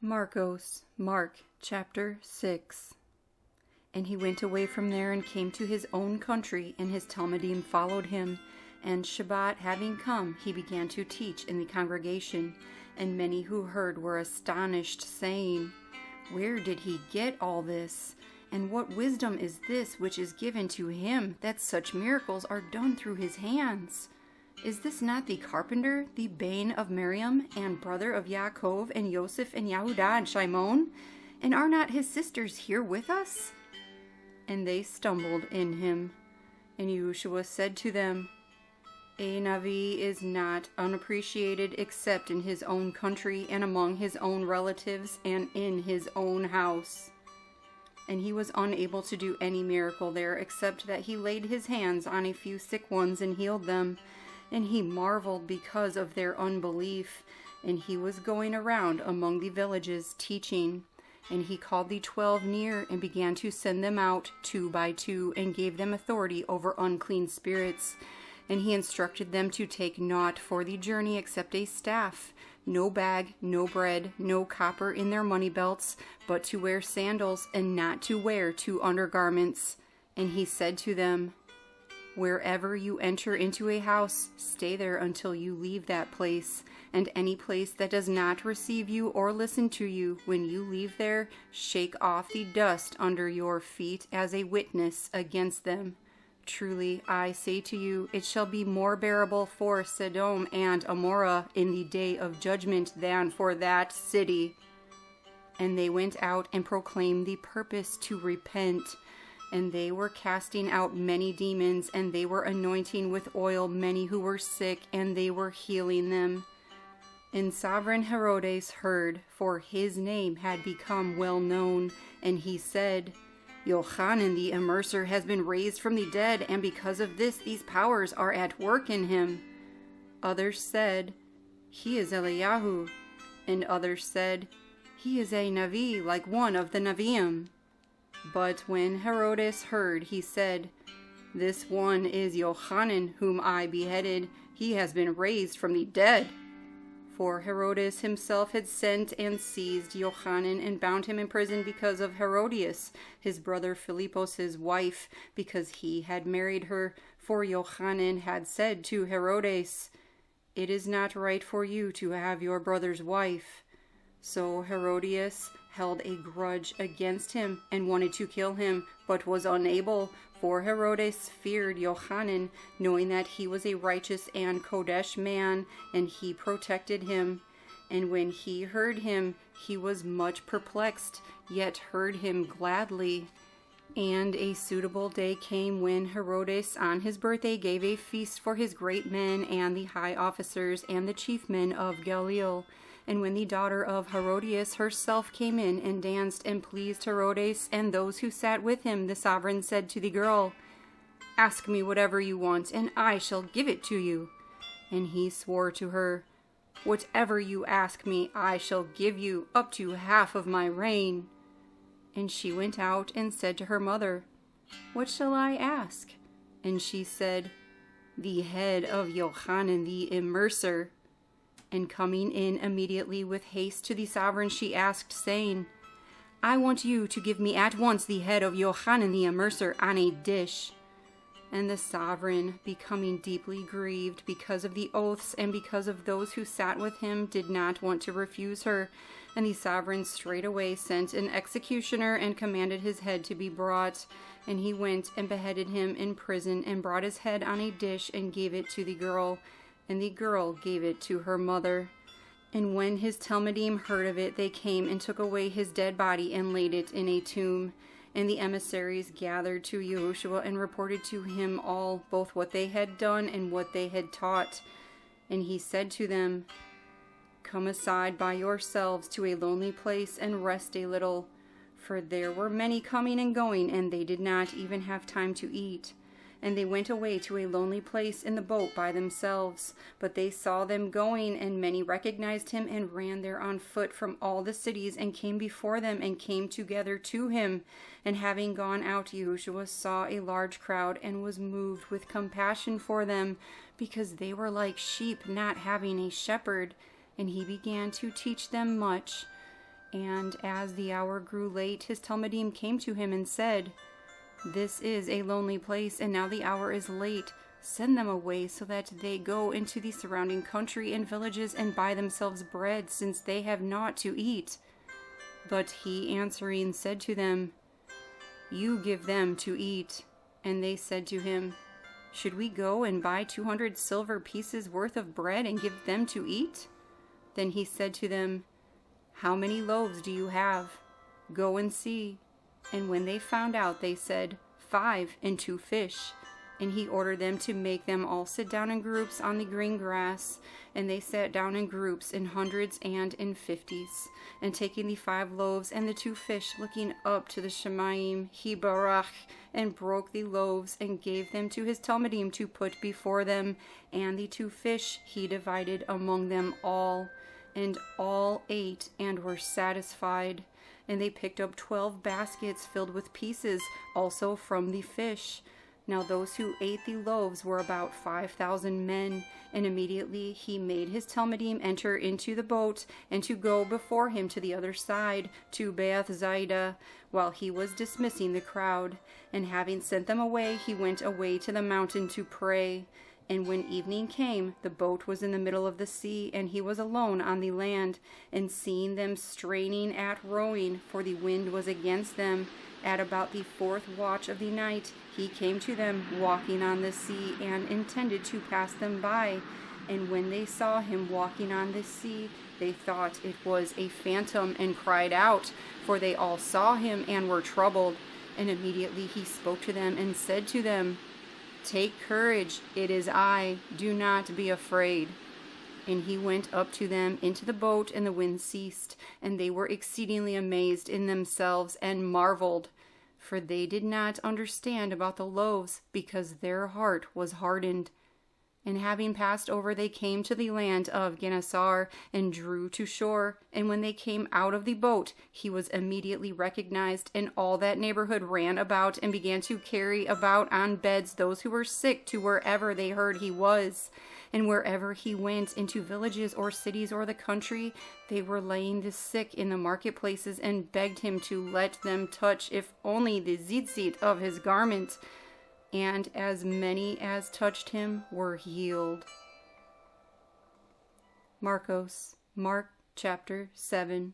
Marqos, Mark, chapter 6. And he went away from there and came to his own country, and his Talmudim followed him. And Shabbat having come, he began to teach in the congregation. And many who heard were astonished, saying, Where did he get all this? And what wisdom is this which is given to him, that such miracles are done through his hands? Is this not the carpenter, the bane of Miriam, and brother of Yaakov, and Yosef, and Yehudah, and Shimon? And are not his sisters here with us? And they stumbled in him. And Yahushua said to them, A Navi is not unappreciated except in his own country, and among his own relatives, and in his own house. And he was unable to do any miracle there, except that he laid his hands on a few sick ones and healed them. And he marveled because of their unbelief. And he was going around among the villages teaching. And he called the 12 near, and began to send them out 2 by 2, and gave them authority over unclean spirits. And he instructed them to take naught for the journey except a staff, no bag, no bread, no copper in their money belts, but to wear sandals, and not to wear 2 undergarments. And he said to them, Wherever you enter into a house, stay there until you leave that place. And any place that does not receive you or listen to you, when you leave there, shake off the dust under your feet as a witness against them. Truly, I say to you, it shall be more bearable for Sodom and Amorah in the day of judgment than for that city. And they went out and proclaimed the purpose to repent. And they were casting out many demons, and they were anointing with oil many who were sick, and they were healing them. And sovereign Herodes heard, for his name had become well known, and he said, Yohanan the Immerser has been raised from the dead, and because of this these powers are at work in him. Others said, He is Eliyahu. And others said, He is a Navi, like one of the Naviim. But when Herodes heard, he said, This one is Yohanan, whom I beheaded. He has been raised from the dead. For Herodes himself had sent and seized Yohanan, and bound him in prison because of Herodias, his brother Philippos' wife, because he had married her. For Yohanan had said to Herodes, It is not right for you to have your brother's wife. So Herodias held a grudge against him, and wanted to kill him, but was unable, for Herodes feared Yohanan, knowing that he was a righteous and Kodesh man, and he protected him. And when he heard him, he was much perplexed, yet heard him gladly. And a suitable day came when Herodes on his birthday gave a feast for his great men, and the high officers, and the chief men of Galilee. And when the daughter of Herodias herself came in and danced and pleased Herodes and those who sat with him, the sovereign said to the girl, Ask me whatever you want, and I shall give it to you. And he swore to her, Whatever you ask me, I shall give you, up to half of my reign. And she went out and said to her mother, What shall I ask? And she said, The head of Yohanan the Immerser. And coming in immediately with haste to the sovereign, she asked, saying, I want you to give me at once the head of Yohanan the Immerser on a dish. And the sovereign, becoming deeply grieved because of the oaths and because of those who sat with him, did not want to refuse her. And the sovereign straightway sent an executioner and commanded his head to be brought. And he went and beheaded him in prison, and brought his head on a dish and gave it to the girl. And the girl gave it to her mother. And when his Talmudim heard of it, they came and took away his dead body and laid it in a tomb. And the emissaries gathered to Yahusha and reported to him all, both what they had done and what they had taught. And he said to them, Come aside by yourselves to a lonely place and rest a little. For there were many coming and going, and they did not even have time to eat. And they went away to a lonely place in the boat by themselves. But they saw them going, and many recognized him, and ran there on foot from all the cities, and came before them, and came together to him. And having gone out, Yahushua saw a large crowd, and was moved with compassion for them, because they were like sheep not having a shepherd. And he began to teach them much. And as the hour grew late, his talmidim came to him and said, "This is a lonely place, and now the hour is late. Send them away so that they go into the surrounding country and villages and buy themselves bread, since they have naught to eat." But he answering said to them, "You give them to eat." And they said to him, "Should we go and buy 200 silver pieces worth of bread and give them to eat?" Then he said to them, "How many loaves do you have? Go and see." And when they found out, they said, 5 and 2 fish. And he ordered them to make them all sit down in groups on the green grass. And they sat down in groups, in hundreds and in 50s. And taking the 5 loaves and the 2 fish, looking up to the Shemayim, he barach, and broke the loaves, and gave them to his talmidim to put before them. And the 2 fish he divided among them all. And all ate and were satisfied. And they picked up 12 baskets filled with pieces, also from the fish. Now those who ate the loaves were about 5,000 men. And immediately he made his talmidim enter into the boat, and to go before him to the other side, to Beth-Zaida, while he was dismissing the crowd. And having sent them away, he went away to the mountain to pray. And when evening came, the boat was in the middle of the sea, and he was alone on the land. And seeing them straining at rowing, for the wind was against them, at about the 4th watch of the night, he came to them walking on the sea, and intended to pass them by. And when they saw him walking on the sea, they thought it was a phantom, and cried out, for they all saw him and were troubled. And immediately he spoke to them and said to them, "Take courage, it is I, do not be afraid." And he went up to them into the boat, and the wind ceased, and they were exceedingly amazed in themselves, and marveled, for they did not understand about the loaves, because their heart was hardened. And having passed over, they came to the land of Gennesar, and drew to shore. And when they came out of the boat, he was immediately recognized, and all that neighborhood ran about, and began to carry about on beds those who were sick to wherever they heard he was. And wherever he went, into villages or cities or the country, they were laying the sick in the marketplaces, and begged him to let them touch, if only the tzitzit of his garment. And as many as touched him were healed. Marqos, Mark chapter 7.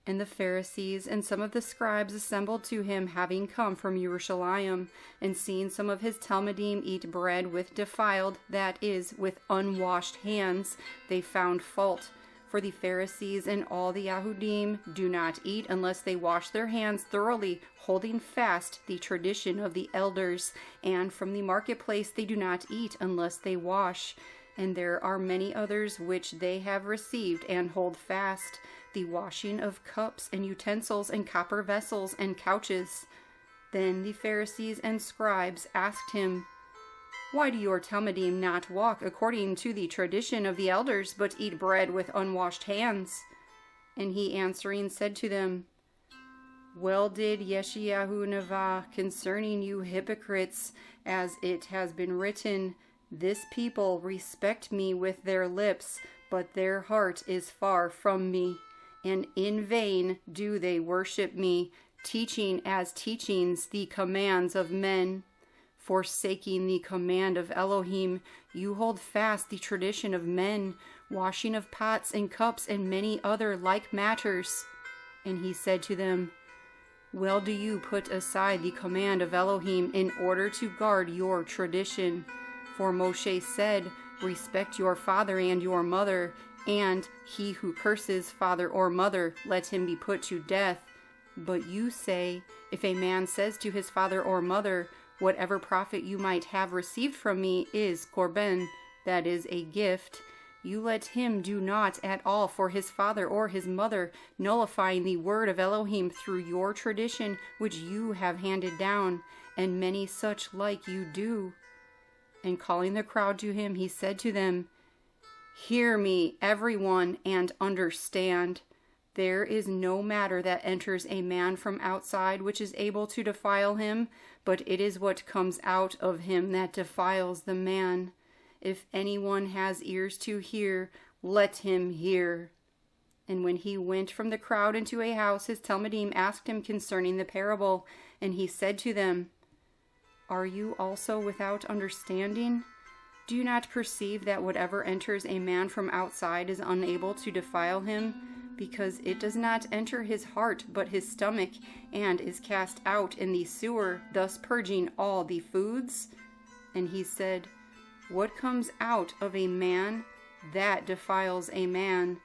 And the Pharisees and some of the scribes assembled to him, having come from Jerusalem, and seeing some of his talmidim eat bread with defiled, that is, with unwashed hands, they found fault. For the Pharisees and all the Yahudim do not eat unless they wash their hands thoroughly, holding fast the tradition of the elders. And from the marketplace they do not eat unless they wash. And there are many others which they have received and hold fast, the washing of cups and utensils and copper vessels and couches. Then the Pharisees and scribes asked him, "Why do your talmidim not walk according to the tradition of the elders, but eat bread with unwashed hands?" And he answering said to them, "Well did Yeshayahu Navi concerning you hypocrites, as it has been written, This people respect me with their lips, but their heart is far from me. And in vain do they worship me, teaching as teachings the commands of men. Forsaking the command of Elohim, you hold fast the tradition of men, washing of pots and cups and many other like matters." And he said to them, "Well do you put aside the command of Elohim in order to guard your tradition. For Moshe said, Respect your father and your mother, and he who curses father or mother, let him be put to death. But you say, if a man says to his father or mother, Whatever profit you might have received from me is korban, that is a gift, you let him do naught at all for his father or his mother, nullifying the word of Elohim through your tradition which you have handed down, and many such like you do." And calling the crowd to him, he said to them, "Hear me, everyone, and understand. There is no matter that enters a man from outside which is able to defile him, but it is what comes out of him that defiles the man. If anyone has ears to hear, let him hear." And when he went from the crowd into a house, his talmidim asked him concerning the parable, and he said to them, "Are you also without understanding? Do you not perceive that whatever enters a man from outside is unable to defile him, because it does not enter his heart but his stomach, and is cast out in the sewer, thus purging all the foods?" And he said, "What comes out of a man, that defiles a man.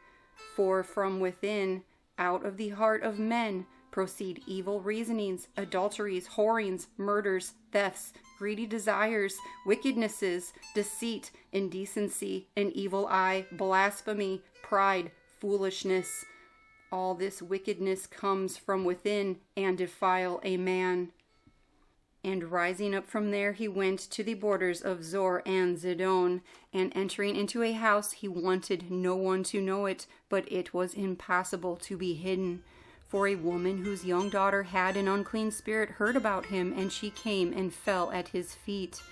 For from within, out of the heart of men, proceed evil reasonings, adulteries, whorings, murders, thefts, greedy desires, wickednesses, deceit, indecency, an evil eye, blasphemy, pride, foolishness. All this wickedness comes from within, and defile a man." And rising up from there, he went to the borders of Zor and Zidon, and entering into a house, he wanted no one to know it, but it was impossible to be hidden. For a woman whose young daughter had an unclean spirit heard about him, and she came and fell at his feet.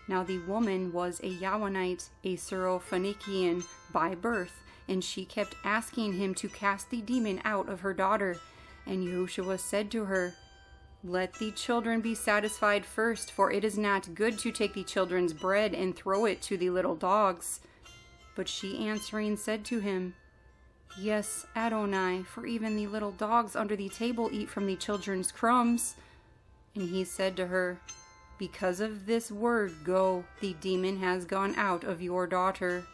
Now the woman was a Yahwanite, a Syrophoenician by birth, and she kept asking him to cast the demon out of her daughter. And Yahushua said to her, "Let the children be satisfied first, for it is not good to take the children's bread and throw it to the little dogs." But she answering said to him, "Yes, Adonai, for even the little dogs under the table eat from the children's crumbs." And he said to her, "Because of this word, go, the demon has gone out of your daughter."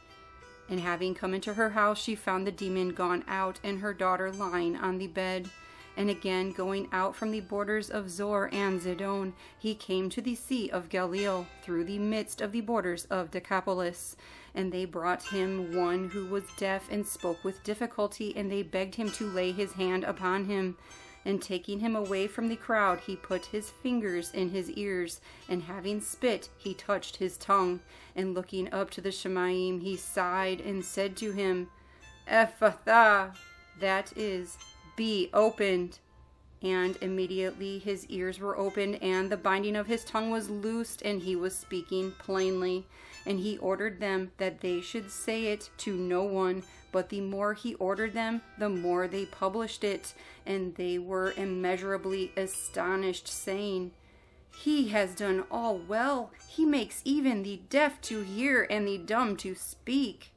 And having come into her house, she found the demon gone out, and her daughter lying on the bed. And again, going out from the borders of Zor and Zidon, he came to the Sea of Galilee, through the midst of the borders of Decapolis. And they brought him one who was deaf and spoke with difficulty, and they begged him to lay his hand upon him. And taking him away from the crowd, he put his fingers in his ears, and having spit, he touched his tongue. And looking up to the Shemayim, he sighed and said to him, "Ephatha," that is, "Be opened." And immediately his ears were opened, and the binding of his tongue was loosed, and he was speaking plainly. And he ordered them that they should say it to no one, but the more he ordered them, the more they published it. And they were immeasurably astonished, saying, "He has done all well. He makes even the deaf to hear and the dumb to speak."